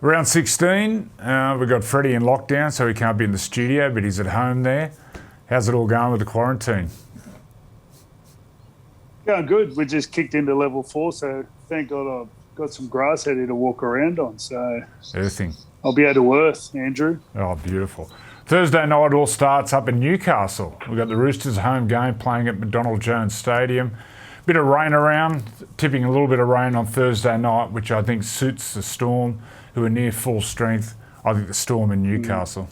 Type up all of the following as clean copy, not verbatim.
Round 16, we've got Freddie in lockdown, so he can't be in the studio, but he's at home there. How's it all going with the quarantine? Going good. We just kicked into level 4, so thank God I've got some grass out here to walk around on. So Earthing. I'll be able to earth, Andrew. Oh, beautiful. Thursday night all starts up in Newcastle. We've got the Roosters home game playing at McDonald Jones Stadium. Bit of rain around, tipping a little bit of rain on Thursday night, which I think suits the Storm, who are near full strength. I think the Storm in Newcastle.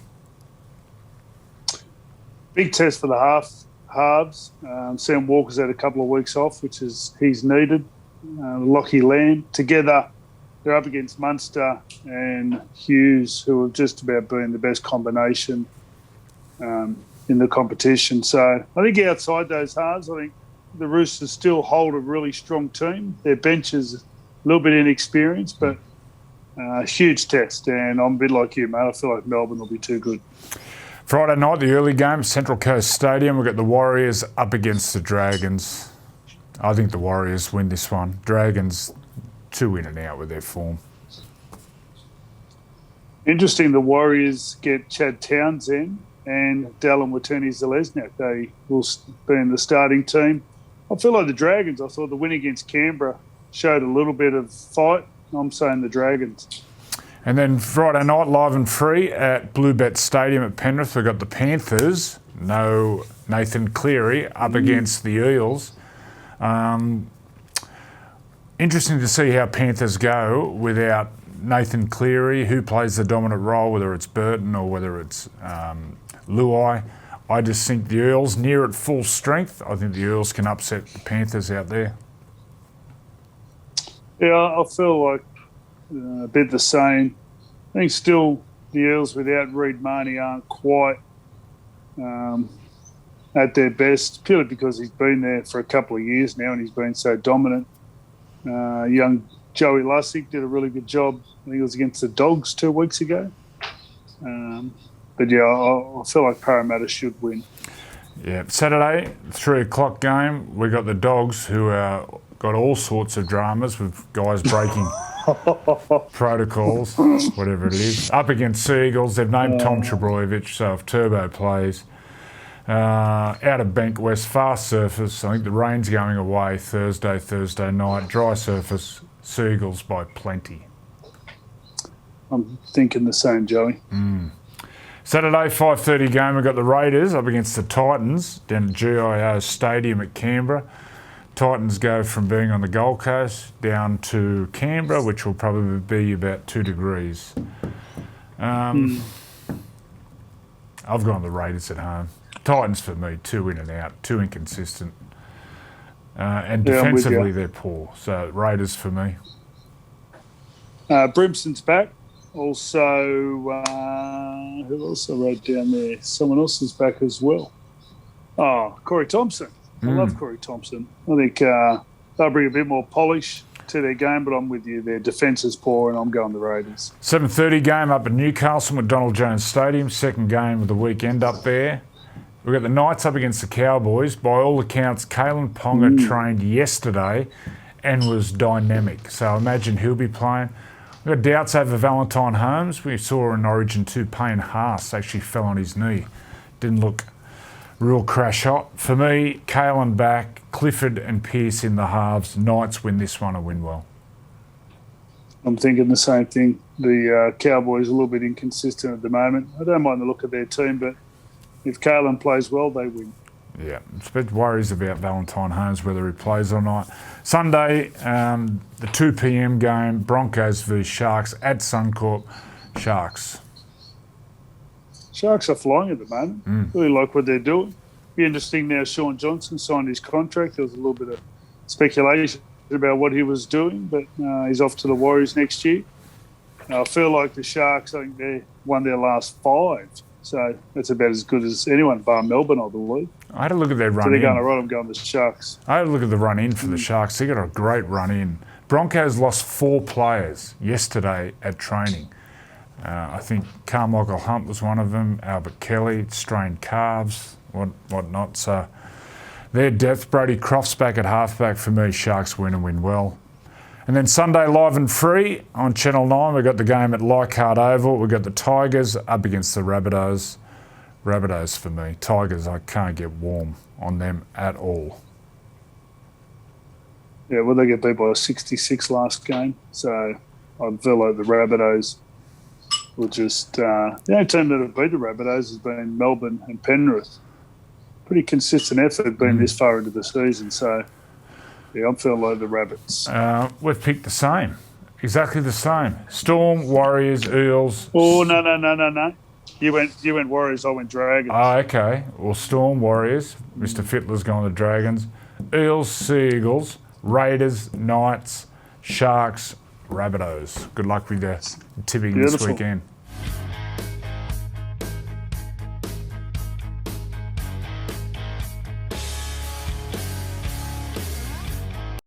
Big test for the halves. Sam Walker's had a couple of weeks off, which is he's needed. Lockie Lamb together. They're up against Munster and Hughes, who have just about been the best combination in the competition. So I think outside those halves, I think the Roosters still hold a really strong team. Their bench is a little bit inexperienced, but a huge test. And I'm a bit like you, mate. I feel like Melbourne will be too good. Friday night, the early game, Central Coast Stadium. We've got the Warriors up against the Dragons. I think the Warriors win this one. Dragons too in and out with their form. Interesting, the Warriors get Chad Townsend and Dallin Watene-Zelezniak. They will be in the starting team. I feel like the Dragons, I thought the win against Canberra showed a little bit of fight. I'm saying the Dragons. And then Friday night, live and free at Bluebet Stadium at Penrith, we've got the Panthers. No Nathan Cleary up against the Eels. Interesting to see how Panthers go without Nathan Cleary, who plays the dominant role, whether it's Burton or whether it's Luai. I just think the Eels near at full strength. I think the Eels can upset the Panthers out there. Yeah, I feel like a bit the same. I think still the Eels without Reid Marnie aren't quite at their best, purely because he's been there for a couple of years now and he's been so dominant. Young Joey Lussick did a really good job. I think it was against the Dogs 2 weeks ago. But yeah, I feel like Parramatta should win. Yeah, Saturday, 3 o'clock game. We got the Dogs, who got all sorts of dramas with guys breaking protocols, whatever it is. Up against Seagulls, they've named Tom Trebojevic, so if Turbo plays. Out of Bankwest, fast surface. I think the rain's going away Thursday night. Dry surface, Seagulls by plenty. I'm thinking the same, Joey. Saturday, 5:30 game, we've got the Raiders up against the Titans down at GIO Stadium at Canberra. Titans go from being on the Gold Coast down to Canberra, which will probably be about 2 degrees. I've gone the Raiders at home. Titans for me, too in and out, too inconsistent. And defensively they're poor. So Raiders for me. Brimson's back. Also, who else I wrote down there? Someone else is back as well. Oh, Corey Thompson. I love Corey Thompson. I think they'll bring a bit more polish to their game, but I'm with you. Their defence is poor, and I'm going the Raiders. 7:30 game up at Newcastle, McDonald Jones Stadium. Second game of the weekend up there. We've got the Knights up against the Cowboys. By all accounts, Kalen Ponga trained yesterday and was dynamic. So I imagine he'll be playing. We've got doubts over Valentine Holmes. We saw in Origin 2, Payne Haas actually fell on his knee. Didn't look real crash hot. For me, Kalen back, Clifford and Pearce in the halves. Knights win this one and win well. I'm thinking the same thing. The Cowboys are a little bit inconsistent at the moment. I don't mind the look of their team, but if Kalen plays well, they win. Yeah, but worries about Valentine Holmes, whether he plays or not. Sunday, the 2 p.m. game, Broncos v Sharks at Suncorp. Sharks. Sharks are flying at the moment. Really like what they're doing. Be interesting now. Sean Johnson signed his contract. There was a little bit of speculation about what he was doing, but he's off to the Warriors next year. I feel like the Sharks, I think they won their last 5. So that's about as good as anyone, bar Melbourne, I believe. I had a look at their run in. So they're going to run. I'm going the Sharks. I had a look at the run in for the Sharks. They got a great run in. Broncos lost 4 players yesterday at training. I think Carmichael Hunt was one of them. Albert Kelly, strained calves, whatnot. So their depth. Brody Croft's back at halfback for me. Sharks win and win well. And then Sunday live and free on Channel 9, we've got the game at Leichhardt Oval. We've got the Tigers up against the Rabbitohs. Rabbitohs for me. Tigers, I can't get warm on them at all. Yeah, well, they get beat by 66 last game. So I feel like the Rabbitohs will just... the only team that have beat the Rabbitohs has been Melbourne and Penrith. Pretty consistent effort being this far into the season. So, yeah, I'm feeling like the Rabbits. We've picked the same. Exactly the same. Storm, Warriors, Eels. Oh, no. You went Warriors, I went Dragons. Oh, okay. Well, Storm, Warriors. Mr. Fittler's gone to Dragons. Eels, Sea Eagles. Raiders, Knights, Sharks, Rabbitohs. Good luck with your tipping this weekend.